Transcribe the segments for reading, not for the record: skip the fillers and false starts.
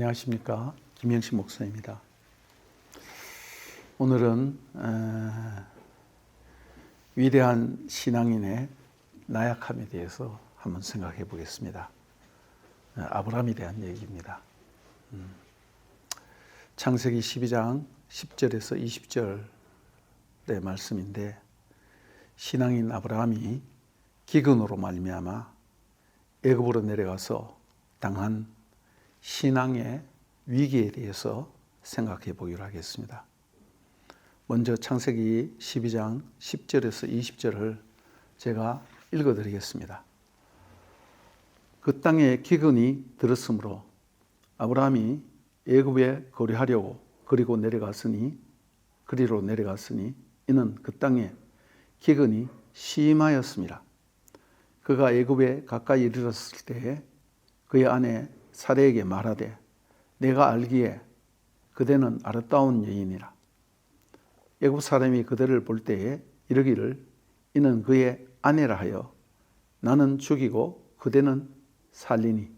안녕하십니까. 김영식 목사입니다. 오늘은 위대한 신앙인의 나약함에 대해서 한번 생각해 보겠습니다. 아브라함에 대한 얘기입니다. 창세기 12장 10절에서 20절의 말씀인데, 신앙인 아브라함이 기근으로 말미암아 애굽으로 내려가서 당한 신앙의 위기에 대해서 생각해 보기로 하겠습니다. 먼저 창세기 12장 10절에서 20절을 제가 읽어드리겠습니다. 그 땅에 기근이 들었으므로 아브라함이 애굽에 거류하려고 그리로 내려갔으니 이는 그 땅에 기근이 심하였습니다. 그가 애굽에 가까이 이르렀을 때에 그의 아내 사레에게 말하되, 내가 알기에 그대는 아름다운 여인이라. 애굽 사람이 그대를 볼 때에 이르기를, 이는 그의 아내라 하여 나는 죽이고 그대는 살리니,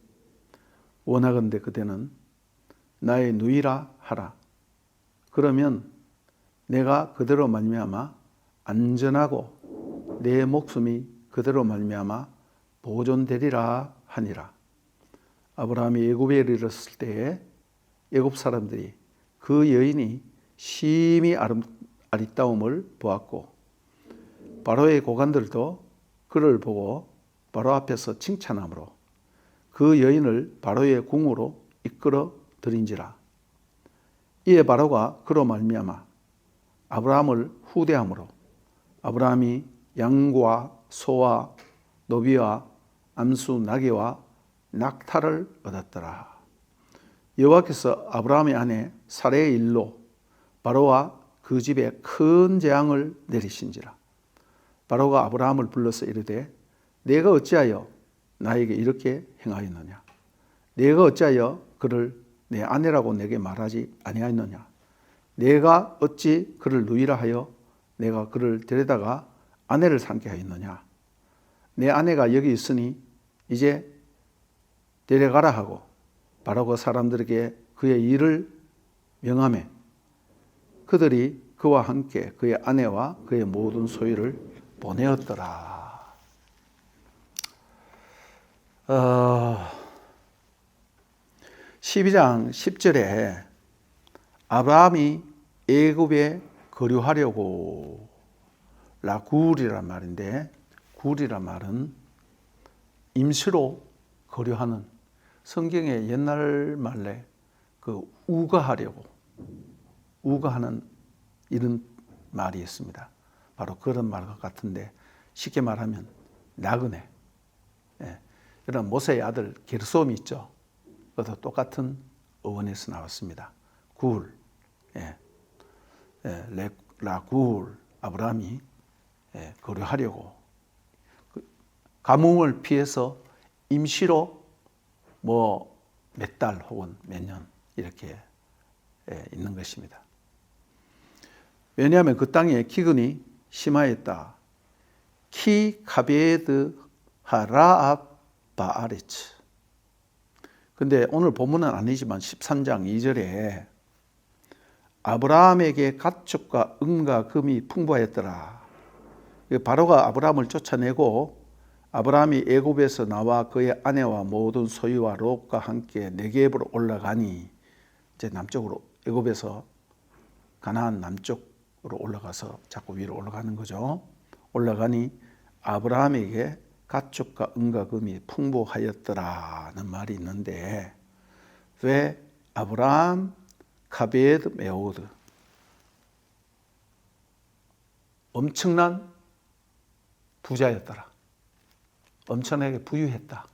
원하건대 그대는 나의 누이라 하라. 그러면 내가 그대로 말미암아 안전하고 내 목숨이 그대로 말미암아 보존되리라 하니라. 아브라함이 애굽에 이르렀을 때에 애굽 사람들이 그 여인이 심히 아리따움을 보았고, 바로의 고관들도 그를 보고 바로 앞에서 칭찬하므로 그 여인을 바로의 궁으로 이끌어 들인지라. 이에 바로가 그로 말미암아 아브라함을 후대함으로 아브라함이 양과 소와 노비와 암수 나귀와 낙타를 얻었더라. 여호와께서 아브라함의 아내 사레의 일로 바로와 그 집에 큰 재앙을 내리신지라. 바로가 아브라함을 불러서 이르되, 내가 어찌하여 나에게 이렇게 행하였느냐? 내가 어찌하여 그를 내 아내라고 내게 말하지 아니하였느냐? 내가 어찌 그를 누이라 하여 내가 그를 데려다가 아내를 삼게 하였느냐? 내 아내가 여기 있으니 이제 데려가라 하고 바로 그 사람들에게 그의 일을 명하매 그들이 그와 함께 그의 아내와 그의 모든 소유를 보내었더라. 12장 10절에 아브라함이 애굽에 거류하려고, 라굴이란 말인데, 굴이란 말은 임시로 거류하는, 성경에 옛날 말에 그 우거하려고, 우거하는 이런 말이 있습니다. 바로 그런 말과 같은데, 쉽게 말하면 나그네. 이런 모세의 아들 게르솜이 있죠. 그것도 똑같은 어원에서 나왔습니다. 굴, 라굴, 아브라함이 거류하려고 가뭄을 피해서 임시로 몇 달 혹은 몇 년 이렇게 있는 것입니다. 왜냐하면 그 땅에 기근이 심하였다. 키 카베드 하라압 바아레츠. 근데 오늘 본문은 아니지만 13장 2절에 아브라함에게 가축과 은과 금이 풍부하였더라. 바로가 아브라함을 쫓아내고 아브라함이 애굽에서 나와 그의 아내와 모든 소유와 롯과 함께 네겝으로 올라가니, 이제 남쪽으로, 애굽에서 가나안 남쪽으로 올라가서 자꾸 위로 올라가는 거죠. 올라가니 아브라함에게 가축과 은과 금이 풍부하였더라는 말이 있는데, 왜 아브라함 카베드 메오드, 엄청난 부자였더라. 엄청나게 부유했다.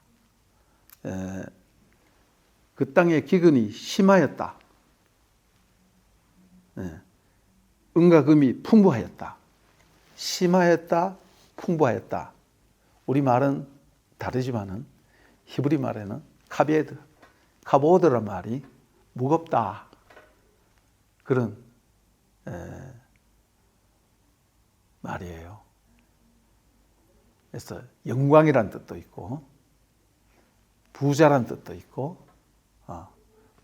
그 땅에 기근이 심하였다. 은과 금이 풍부하였다. 심하였다, 풍부하였다. 우리 말은 다르지만은 히브리 말에는 카베드, 카보드란 말이 무겁다. 그런 말이에요. 그래서 영광이란 뜻도 있고 부자란 뜻도 있고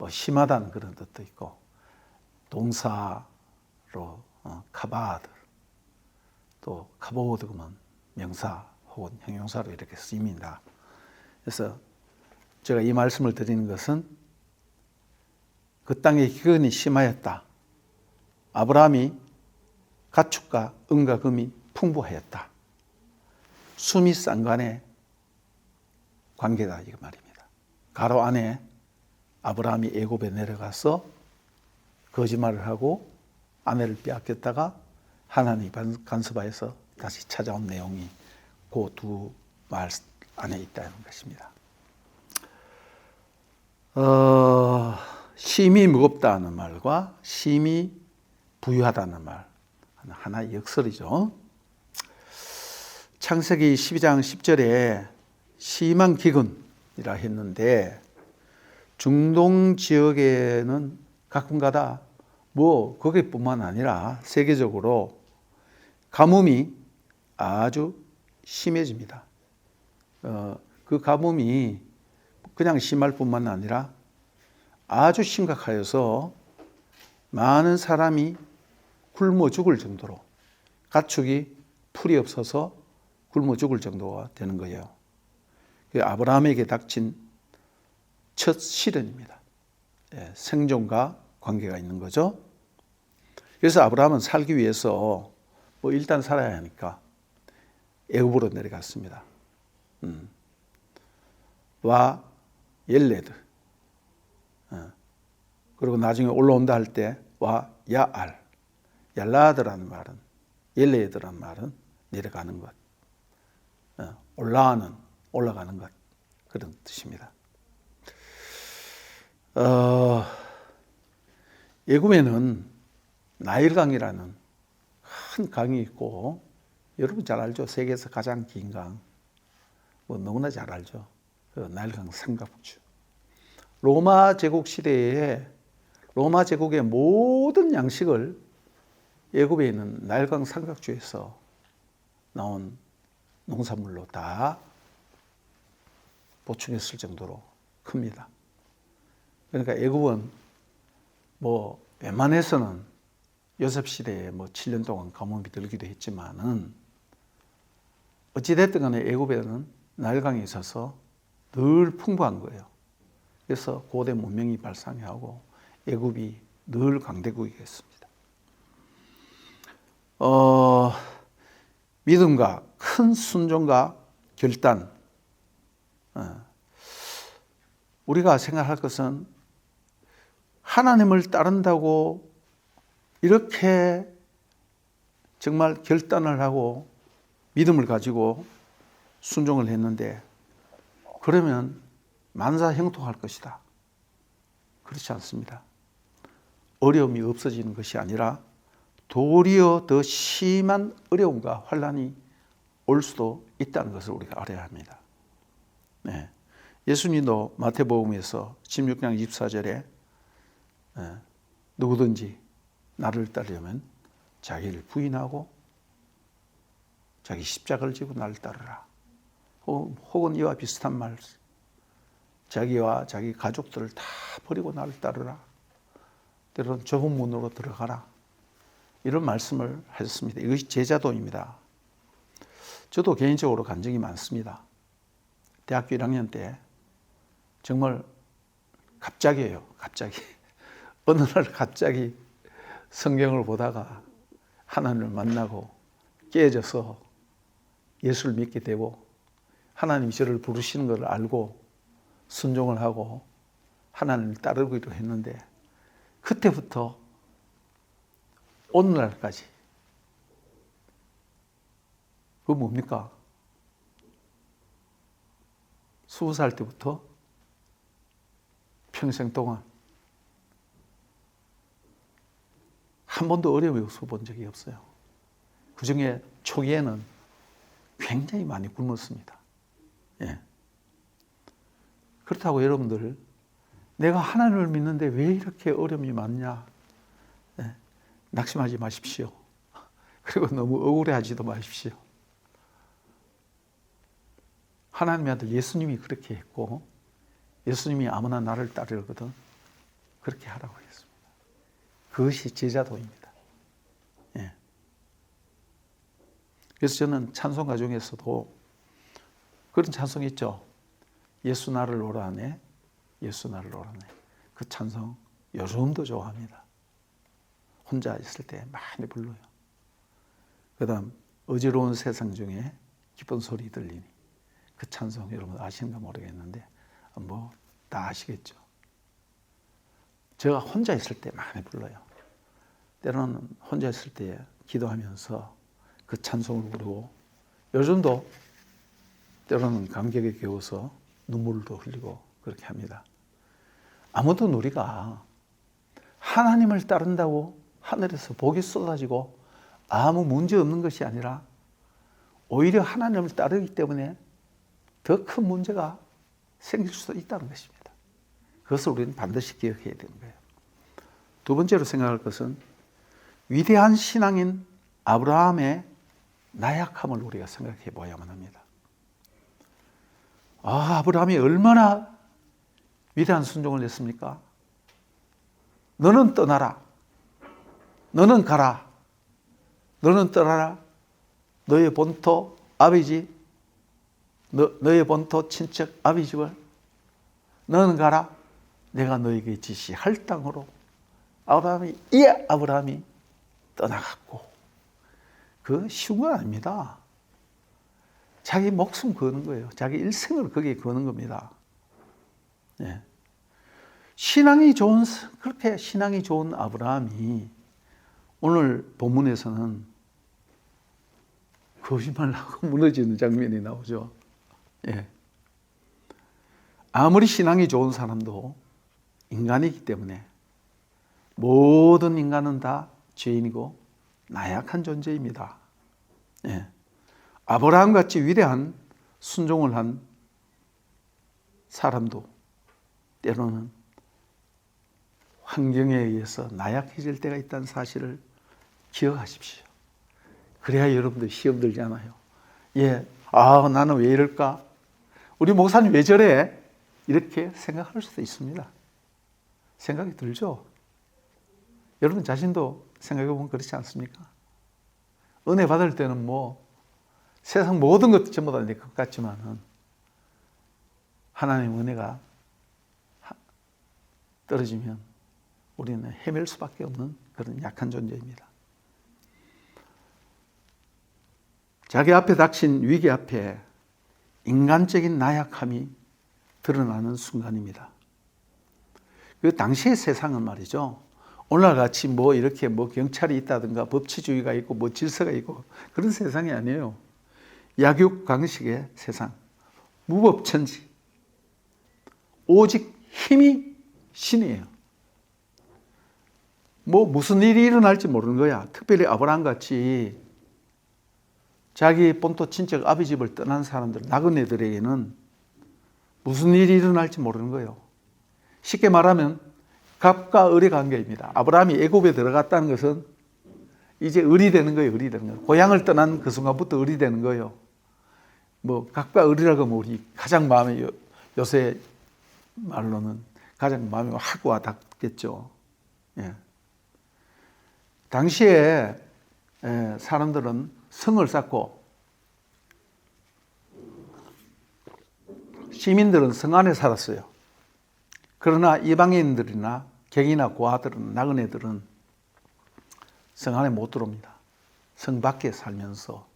뭐 심하다는 그런 뜻도 있고 동사로 카바드 또 카보드 그러면 명사 혹은 형용사로 이렇게 쓰입니다. 그래서 제가 이 말씀을 드리는 것은 그 땅의 기근이 심하였다. 아브라함이 가축과 은과 금이 풍부하였다. 수미 쌍간의 관계다 이 말입니다. 가로 안에 아브라함이 애굽에 내려가서 거짓말을 하고 아내를 빼앗겼다가 하나님이 간섭하여서 다시 찾아온 내용이 그 두 말 안에 있다는 것입니다. 심이 무겁다는 말과 심이 부유하다는 말 하나의 역설이죠. 창세기 12장 10절에 심한 기근이라 했는데 중동 지역에는 가끔가다 뭐 거기뿐만 아니라 세계적으로 가뭄이 아주 심해집니다. 그 가뭄이 그냥 심할 뿐만 아니라 아주 심각하여서 많은 사람이 굶어 죽을 정도로 가축이 풀이 없어서 굶어 죽을 정도가 되는 거예요. 아브라함에게 닥친 첫 시련입니다. 생존과 관계가 있는 거죠. 그래서 아브라함은 살기 위해서 뭐 일단 살아야 하니까 애굽으로 내려갔습니다. 와 옐레드 그리고 나중에 올라온다 할 때 와 야알 얄라드라는 말은 옐레드라는 말은 내려가는 것, 올라가는 것 그런 뜻입니다. 애굽에는 나일강이라는 큰 강이 있고 여러분 잘 알죠? 세계에서 가장 긴 강, 뭐 너무나 잘 알죠. 그 나일강 삼각주. 로마 제국 시대에 로마 제국의 모든 양식을 애굽에 있는 나일강 삼각주에서 나온 농산물로 다 보충했을 정도로 큽니다. 그러니까 애굽은 뭐 웬만해서는 요셉 시대에 뭐 7년 동안 가뭄이 들기도 했지만은 어찌됐든 간에 애굽에는 나일강이 있어서 늘 풍부한 거예요. 그래서 고대 문명이 발상하고 애굽이 늘 강대국이었습니다. 믿음과 큰 순종과 결단. 우리가 생각할 것은 하나님을 따른다고 이렇게 정말 결단을 하고 믿음을 가지고 순종을 했는데 그러면 만사형통할 것이다. 그렇지 않습니다. 어려움이 없어지는 것이 아니라 도리어 더 심한 어려움과 환난이 올 수도 있다는 것을 우리가 알아야 합니다. 네. 예수님도 마태복음에서 16장 24절에 누구든지 나를 따르려면 자기를 부인하고 자기 십자가를 지고 나를 따르라. 혹은 이와 비슷한 말, 자기와 자기 가족들을 다 버리고 나를 따르라. 때로는 좁은 문으로 들어가라. 이런 말씀을 하셨습니다. 이것이 제자도입니다. 저도 개인적으로 간 적이 많습니다. 대학교 1학년 때 정말 갑자기예요. 갑자기. 어느 날 갑자기 성경을 보다가 하나님을 만나고 깨져서 예수를 믿게 되고 하나님이 저를 부르시는 것을 알고 순종을 하고 하나님을 따르기로 했는데 그때부터 오늘날까지 그거 뭡니까? 20살 때부터 평생 동안 한 번도 어려움이 없어 본 적이 없어요. 그 중에 초기에는 굉장히 많이 굶었습니다. 예. 그렇다고 여러분들, 내가 하나님을 믿는데 왜 이렇게 어려움이 많냐? 예. 낙심하지 마십시오. 그리고 너무 억울해하지도 마십시오. 하나님의 아들 예수님이 그렇게 했고 예수님이 아무나 나를 따르거든 그렇게 하라고 했습니다. 그것이 제자도입니다. 예. 그래서 저는 찬송가 중에서도 그런 찬송이 있죠. 예수 나를 오라네, 예수 나를 오라네. 그 찬송 요즘도 좋아합니다. 혼자 있을 때 많이 불러요. 그 다음 어지러운 세상 중에 기쁜 소리 들리니, 그 찬송 여러분 아시는가 모르겠는데 뭐 다 아시겠죠. 제가 혼자 있을 때 많이 불러요. 때로는 혼자 있을 때 기도하면서 그 찬송을 부르고, 요즘도 때로는 감격에 겨워서 눈물도 흘리고 그렇게 합니다. 아무튼 우리가 하나님을 따른다고 하늘에서 복이 쏟아지고 아무 문제 없는 것이 아니라 오히려 하나님을 따르기 때문에 더 큰 문제가 생길 수도 있다는 것입니다. 그것을 우리는 반드시 기억해야 되는 거예요. 두 번째로 생각할 것은 위대한 신앙인 아브라함의 나약함을 우리가 생각해 보아야만 합니다. 아브라함이 얼마나 위대한 순종을 했습니까? 너는 떠나라. 너는 가라. 너는 떠나라. 너의 본토 아비지, 너의 본토 친척 아비 집을 너는 가라. 내가 너에게 지시할 땅으로 아브라함이 떠나갔고, 그 쉬운 건 아닙니다. 자기 목숨 거는 거예요. 자기 일생을 거기에 거는 겁니다. 예. 그렇게 신앙이 좋은 아브라함이 오늘 본문에서는 거짓말하고 무너지는 장면이 나오죠. 예. 아무리 신앙이 좋은 사람도 인간이기 때문에 모든 인간은 다 죄인이고 나약한 존재입니다. 예. 아브라함같이 위대한 순종을 한 사람도 때로는 환경에 의해서 나약해질 때가 있다는 사실을 기억하십시오. 그래야 여러분들 시험 들지 않아요. 예, 나는 왜 이럴까? 우리 목사님 왜 저래? 이렇게 생각할 수도 있습니다. 생각이 들죠? 여러분 자신도 생각해 보면 그렇지 않습니까? 은혜 받을 때는 뭐 세상 모든 것 전부 다 내 것 같지만은 하나님의 은혜가 떨어지면 우리는 헤맬 수밖에 없는 그런 약한 존재입니다. 자기 앞에 닥친 위기 앞에 인간적인 나약함이 드러나는 순간입니다. 그 당시의 세상은 말이죠. 오늘날 같이 뭐 이렇게 뭐 경찰이 있다든가 법치주의가 있고 뭐 질서가 있고 그런 세상이 아니에요. 약육강식의 세상, 무법천지, 오직 힘이 신이에요. 뭐 무슨 일이 일어날지 모르는 거야. 특별히 아브라함 같이 자기 본토 친척 아비 집을 떠난 사람들, 나그네들에게는 무슨 일이 일어날지 모르는 거예요. 쉽게 말하면 갑과 을의 관계입니다. 아브라함이 애굽에 들어갔다는 것은 이제 을이 되는 거예요. 을이 되는 거예요. 고향을 떠난 그 순간부터 을이 되는 거예요. 뭐 갑과 을이라고 하면 우리 가장 마음에 요새 말로는 가장 마음에 확 와닿겠죠. 예. 당시에 사람들은 성을 쌓고 시민들은 성 안에 살았어요. 그러나 이방인들이나 객이나 고아들은, 나그네들은 성 안에 못 들어옵니다. 성 밖에 살면서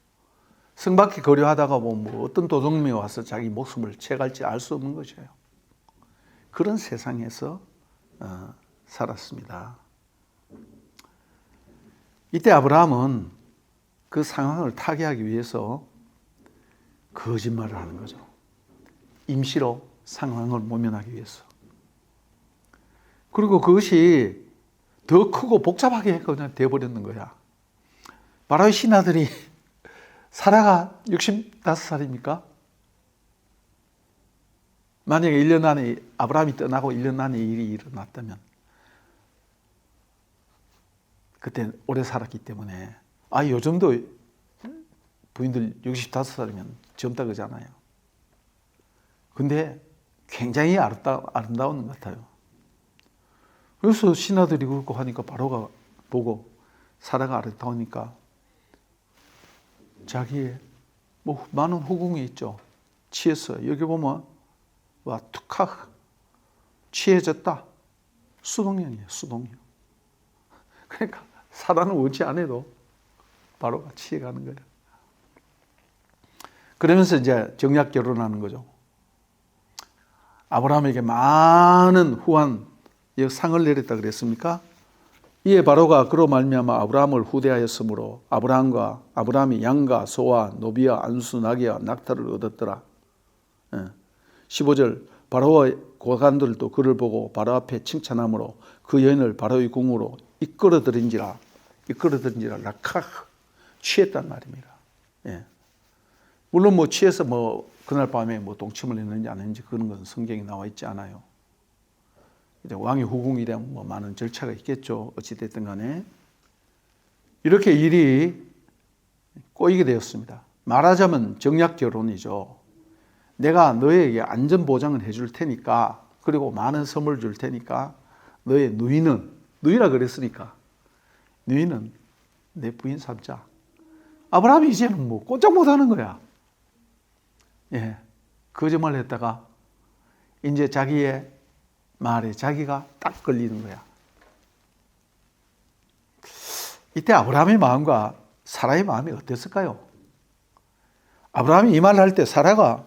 성 밖에 거류하다가 뭐 어떤 도둑놈이 와서 자기 목숨을 채갈지 알 수 없는 것이에요. 그런 세상에서 살았습니다. 이때 아브라함은 그 상황을 타개하기 위해서 거짓말을 하는 거죠. 임시로 상황을 모면하기 위해서. 그리고 그것이 더 크고 복잡하게 그냥 되어버렸는 거야. 바로의 신하들이 사라가 65살입니까? 만약에 1년 안에 아브라함이 떠나고 1년 안에 일이 일어났다면 그때 오래 살았기 때문에 요즘도 부인들 65살이면 젊다 그러잖아요. 근데 굉장히 아름다운 것 같아요. 그래서 신하들이 그렇고 하니까 바로가 보고 사라가 아름다우니까 자기의 뭐 많은 후궁이 있죠. 취했어요. 여기 보면 와 툭하 취해졌다. 수동령이에요. 수동령. 그러니까 사라는 원치 않아도 바로가 취해가는 거예요. 그러면서 이제 정략 결혼하는 거죠. 아브라함에게 많은 후한 상을 내렸다 그랬습니까? 이에 바로가 그로 말미암아 아브라함을 후대하였으므로 아브라함이 양과 소와 노비와 안수 나귀와 낙타를 얻었더라. 15절 바로의 고관들도 그를 보고 바로 앞에 칭찬함으로 그 여인을 바로의 궁으로 이끌어들인지라 락하 취했단 말입니다. 물론 뭐 취해서 뭐 그날 밤에 뭐 동침을 했는지 안 했는지 그런 건 성경에 나와 있지 않아요. 이제 왕의 후궁이 되면 뭐 많은 절차가 있겠죠. 어찌됐든 간에 이렇게 일이 꼬이게 되었습니다. 말하자면 정략 결혼이죠. 내가 너에게 안전 보장을 해줄 테니까 그리고 많은 선물 줄 테니까 너의 누이라 그랬으니까 누이는 내 부인 삼자. 아브라함이 이제는 뭐 꼼짝 못하는 거야. 거짓말 했다가 이제 자기의 말에 자기가 딱 걸리는 거야. 이때 아브라함의 마음과 사라의 마음이 어땠을까요? 아브라함이 이 말을 할 때 사라가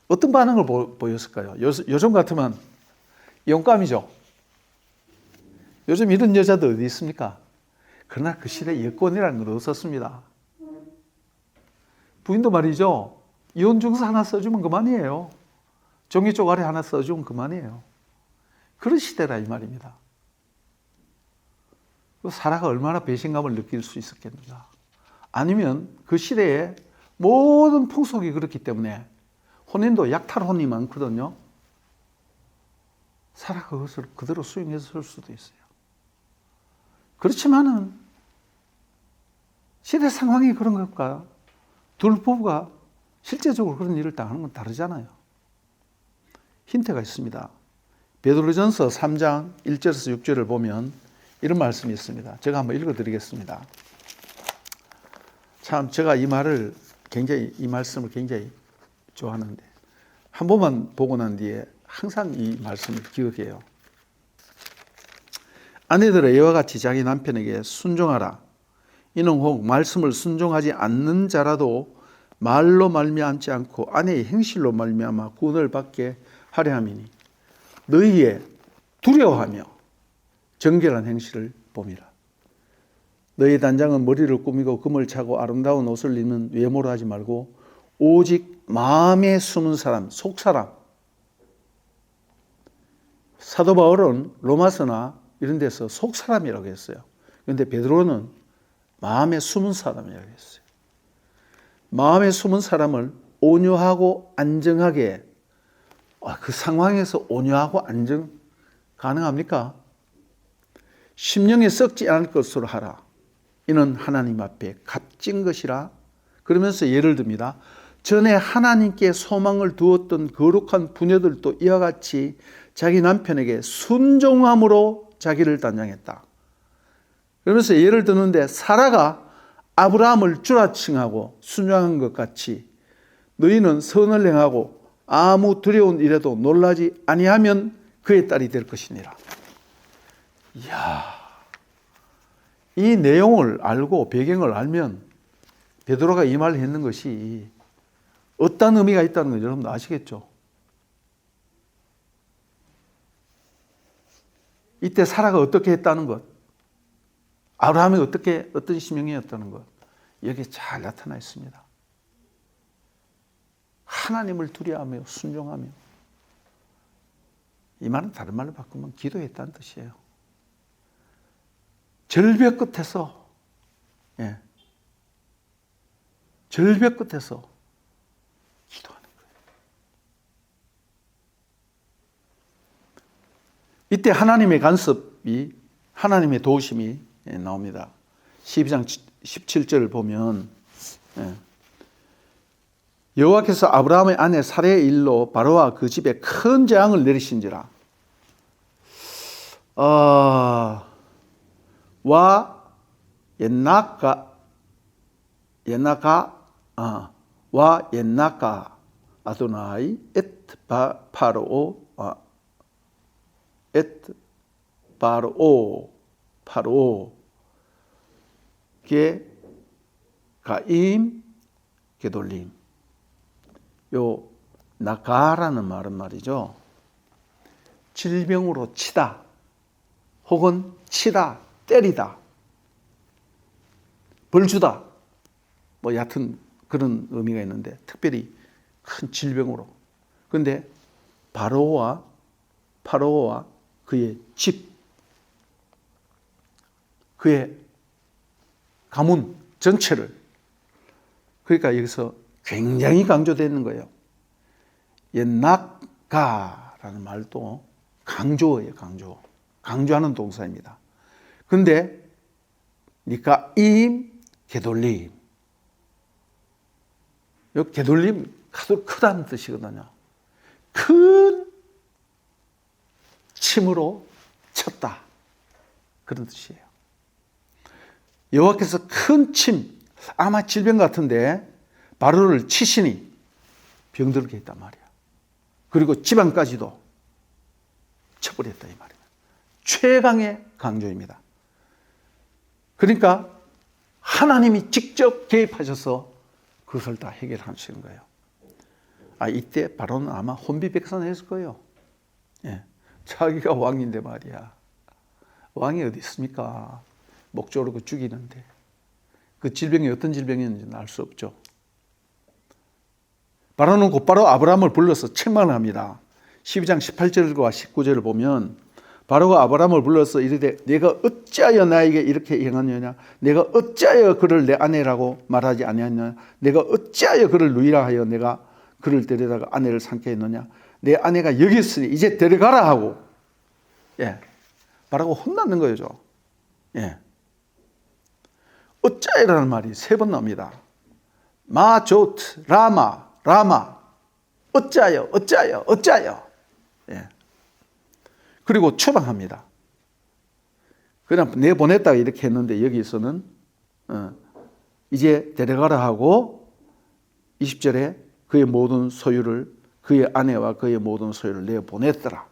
어떤 반응을 보였을까요? 요즘 같으면 영감이죠. 요즘 이런 여자도 어디 있습니까? 그러나 그 시대에 여권이라는 건 없었습니다. 부인도 말이죠. 이혼증서 하나 써주면 그만이에요. 종이 쪼가리 하나 써주면 그만이에요. 그런 시대라 이 말입니다. 사라가 얼마나 배신감을 느낄 수 있었겠는가. 아니면 그 시대에 모든 풍속이 그렇기 때문에 혼인도 약탈혼이 많거든요. 사라가 그것을 그대로 수용했을 수도 있어요. 그렇지만은 시대 상황이 그런 것과 둘 부부가 실제적으로 그런 일을 당하는 건 다르잖아요. 힌트가 있습니다. 베드로전서 3장 1절에서 6절을 보면 이런 말씀이 있습니다. 제가 한번 읽어드리겠습니다. 참 제가 이 말씀을 굉장히 좋아하는데 한 번만 보고 난 뒤에 항상 이 말씀을 기억해요. 아내들아 이와 같이 자기 남편에게 순종하라. 이는 혹 말씀을 순종하지 않는 자라도 말로 말미암지 않고 아내의 행실로 말미암아 구원을 받게 하려 함이니 너희의 두려워하며 정결한 행실을 봄이라. 너희 단장은 머리를 꾸미고 금을 차고 아름다운 옷을 입는 외모로 하지 말고 오직 마음에 숨은 사람, 속사람. 사도 바울은 로마서나 이런 데서 속사람이라고 했어요. 그런데 베드로는 마음에 숨은 사람이라고 했어요. 마음에 숨은 사람을 온유하고 안정하게, 그 상황에서 온유하고 안정 가능합니까? 심령에 썩지 않을 것으로 하라. 이는 하나님 앞에 값진 것이라. 그러면서 예를 듭니다. 전에 하나님께 소망을 두었던 거룩한 부녀들도 이와 같이 자기 남편에게 순종함으로 자기를 단장했다. 그러면서 예를 드는데 사라가 아브라함을 주라 칭하고 순종한 것 같이 너희는 선을 행하고 아무 두려운 일에도 놀라지 아니하면 그의 딸이 될 것이니라. 이야, 이 내용을 알고 배경을 알면 베드로가 이 말을 했는 것이 어떤 의미가 있다는 걸 여러분도 아시겠죠? 이때 사라가 어떻게 했다는 것, 아브라함이 어떤 심령이었다는 것, 여기에 잘 나타나 있습니다. 하나님을 두려워하며 순종하며, 이 말은 다른 말로 바꾸면 기도했다는 뜻이에요. 절벽 끝에서, 절벽 끝에서 기도하는 거예요. 이때 하나님의 간섭이, 하나님의 도우심이 나옵니다. 12장 17절을 보면 여호와께서 아브라함의 아내 사레의 일로 바로와 그 집에 큰 재앙을 내리신지라. 와 옛나가 아도나이 엣 파르오 게 가임 게돌림. 요 나가라는 말은 말이죠, 질병으로 치다 혹은 치다, 때리다, 벌주다, 뭐 얕은 그런 의미가 있는데 특별히 큰 질병으로. 그런데 파로와 그의 집, 그의 가문 전체를, 그러니까 여기서 굉장히 강조되는 거예요. 옛낙가라는 말도 강조예요. 강조하는 동사입니다. 근데 니까임 게돌림, 이 게돌림 크다는 뜻이거든요. 큰 침으로 쳤다, 그런 뜻이에요. 여호와께서 큰 침, 아마 질병 같은데 바로를 치시니 병들게 했단 말이야. 그리고 지방까지도 쳐버렸다 이 말이야. 최강의 강조입니다. 그러니까 하나님이 직접 개입하셔서 그것을 다 해결하시는 거예요. 이때 바로는 아마 혼비백산했을 거예요. 예. 자기가 왕인데 말이야. 왕이 어디 있습니까? 목 조르고 죽이는데. 그 질병이 어떤 질병이었는지는 알 수 없죠. 바로는 곧바로 아브라함을 불러서 책망을 합니다. 12장 18절과 19절을 보면 바로가 아브라함을 불러서 이르되 내가 어찌하여 나에게 이렇게 행하느냐, 내가 어찌하여 그를 내 아내라고 말하지 아니하느냐, 내가 어찌하여 그를 누이라 하여 내가 그를 데려다가 아내를 삼게 했느냐, 내 아내가 여기 있으니 이제 데려가라 하고, 바로가 혼났는 거죠. 어찌하여라는 말이 3번 나옵니다. 마조트 라마 어찌하여. 그리고 추방합니다. 그냥 내보냈다가 이렇게 했는데 여기서는 이제 데려가라 하고 20절에 그의 모든 소유를, 그의 아내와 그의 모든 소유를 내보냈더라.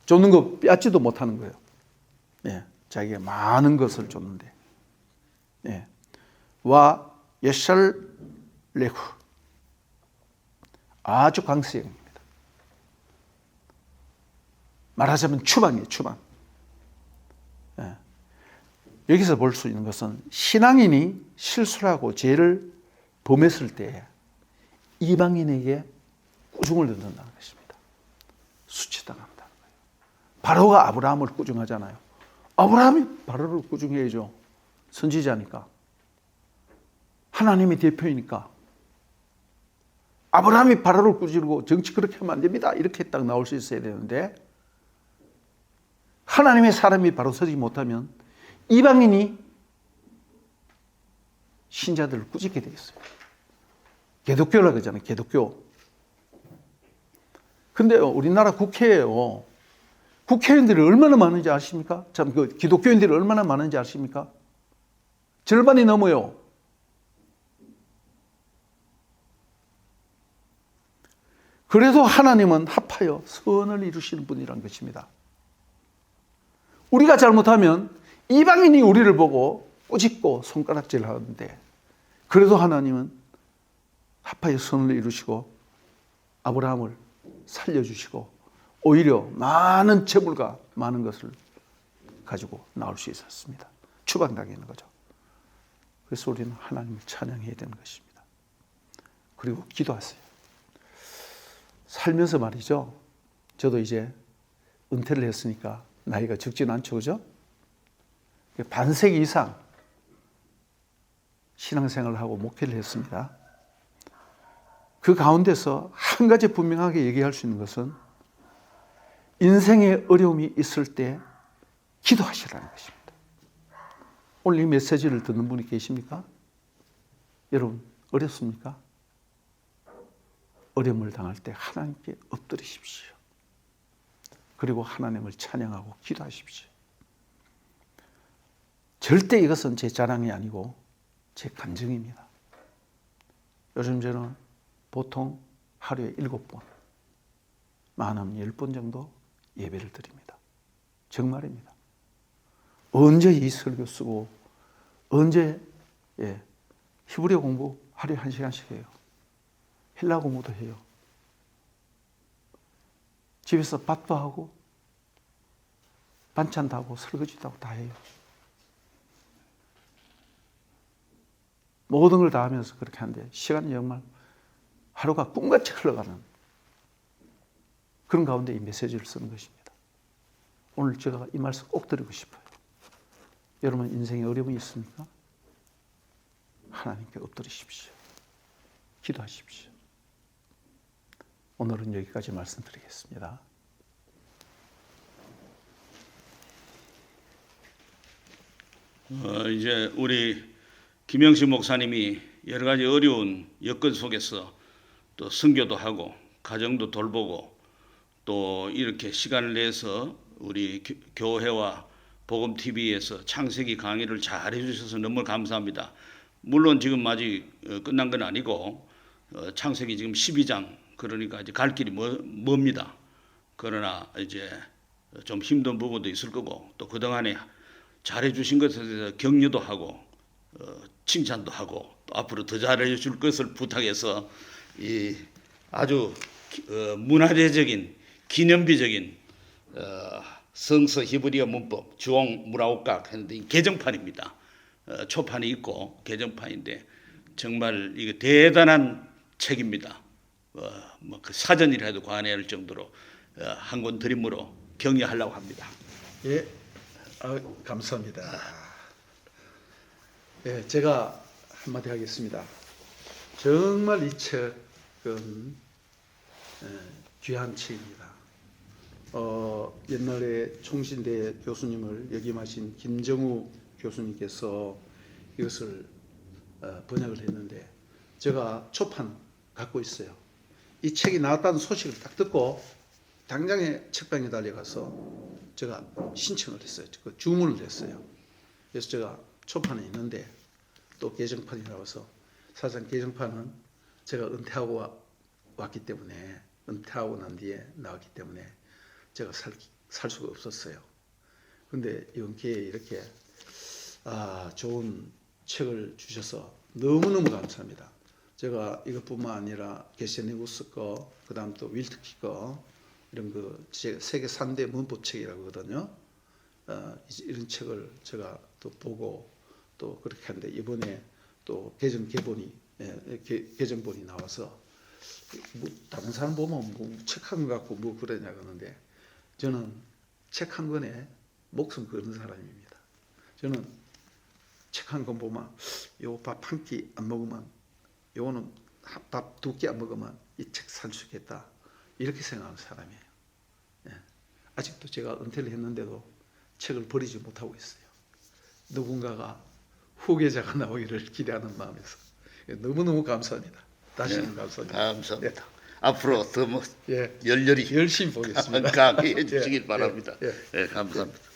쫓는 거 빼앗지도 못하는 거예요. 자기가 많은 것을 줬는데. 와 예샬레후, 아주 강세형입니다. 말하자면 추방이에요. 추방. 여기서 볼 수 있는 것은 신앙인이 실수를 하고 죄를 범했을 때 이방인에게 꾸중을 듣는다는 것입니다. 수치당한다는 거예요. 바로가 아브라함을 꾸중하잖아요. 아브라함이 바로를 꾸중해야죠. 선지자니까. 하나님이 대표이니까. 아브라함이 바로를 꾸짖고 정치 그렇게 하면 안 됩니다, 이렇게 딱 나올 수 있어야 되는데, 하나님의 사람이 바로 서지 못하면 이방인이 신자들을 꾸짖게 되겠어요. 개독교라고 그러잖아요. 개독교. 근데 우리나라 국회에요, 국회의원들이 얼마나 많은지 아십니까? 참, 그 기독교인들이 얼마나 많은지 아십니까? 절반이 넘어요. 그래도 하나님은 합하여 선을 이루시는 분이란 것입니다. 우리가 잘못하면 이방인이 우리를 보고 꾸짖고 손가락질 하는데, 그래도 하나님은 합하여 선을 이루시고 아브라함을 살려주시고 오히려 많은 재물과 많은 것을 가지고 나올 수 있었습니다. 추방당하는 거죠. 그래서 우리는 하나님을 찬양해야 되는 것입니다. 그리고 기도하세요. 살면서 말이죠, 저도 이제 은퇴를 했으니까 나이가 적지는 않죠, 그죠? 반세기 이상 신앙생활을 하고 목회를 했습니다. 그 가운데서 한 가지 분명하게 얘기할 수 있는 것은 인생의 어려움이 있을 때 기도하시라는 것입니다. 오늘 이 메시지를 듣는 분이 계십니까? 여러분, 어렵습니까? 어려움을 당할 때 하나님께 엎드리십시오. 그리고 하나님을 찬양하고 기도하십시오. 절대 이것은 제 자랑이 아니고 제 감정입니다. 요즘 저는 보통 하루에 7번, 많으면 10번 정도 예배를 드립니다. 정말입니다. 언제 이 설교 쓰고 언제 히브리어 공부 하루에 1시간씩 해요. 헬라 공부도 해요. 집에서 밥도 하고 반찬도 하고 설거지도 하고 다 해요. 모든 걸 다 하면서 그렇게 하는데 시간이 정말 하루가 꿈같이 흘러가는 그런 가운데 이 메시지를 쓰는 것입니다. 오늘 제가 이 말씀 꼭 드리고 싶어요. 여러분 인생에 어려움이 있습니까? 하나님께 엎드리십시오. 기도하십시오. 오늘은 여기까지 말씀드리겠습니다. 이제 우리 김영신 목사님이 여러 가지 어려운 여건 속에서 또 선교도 하고 가정도 돌보고 또 이렇게 시간을 내서 우리 교회와 복음TV에서 창세기 강의를 잘 해주셔서 너무 감사합니다. 물론 지금 아직 끝난 건 아니고 창세기 지금 12장 그러니까 이제 갈 길이 멉니다. 그러나 이제 좀 힘든 부분도 있을 거고 또 그동안에 잘해주신 것에 대해서 격려도 하고 칭찬도 하고 또 앞으로 더 잘해줄 것을 부탁해서 이 아주 문화재적인 기념비적인 성서 히브리어 문법 주홍 무라오각 했는데 이 개정판입니다. 초판이 있고 개정판인데 정말 이거 대단한 책입니다. 뭐 그 사전이라도 관여할 정도로 한 권 드림으로 격려하려고 합니다. 예, 감사합니다. 예, 제가 한마디 하겠습니다. 정말 이 책은 귀한 책입니다. 옛날에 총신대 교수님을 역임하신 김정우 교수님께서 이것을 번역을 했는데 제가 초판 갖고 있어요. 이 책이 나왔다는 소식을 딱 듣고 당장에 책방에 달려가서 제가 신청을 했어요. 그 주문을 했어요. 그래서 제가 초판에 있는데 또 개정판이 나와서 사실상 개정판은 제가 은퇴하고 왔기 때문에 은퇴하고 난 뒤에 나왔기 때문에 제가 살 수가 없었어요. 근데 이번 기회에 이렇게 좋은 책을 주셔서 너무너무 감사합니다. 제가 이것뿐만 아니라 게세네우스 거, 그 다음 또 윌트키 거, 이런 그 세계 3대 문법책이라고 하거든요. 이런 책을 제가 또 보고 또 그렇게 하는데 이번에 또 개정본이 나와서 뭐 다른 사람 보면 뭐 책 한 거 갖고 뭐 그러냐 그러는데 저는 책 한 권에 목숨 거는 사람입니다. 저는 책 한 권 보면 요 밥 한 끼 안 먹으면 요거는 밥 2끼 안 먹으면 이 책 살 수 있겠다 이렇게 생각하는 사람이에요. 예. 아직도 제가 은퇴를 했는데도 책을 버리지 못하고 있어요. 누군가가 후계자가 나오기를 기대하는 마음에서 너무너무 감사합니다. 다시 한번 감사합니다. 감사합니다. 앞으로 더 예. 열렬히 열심히 보겠습니다. 강의해 주시길 바랍니다. 예. 예, 감사합니다.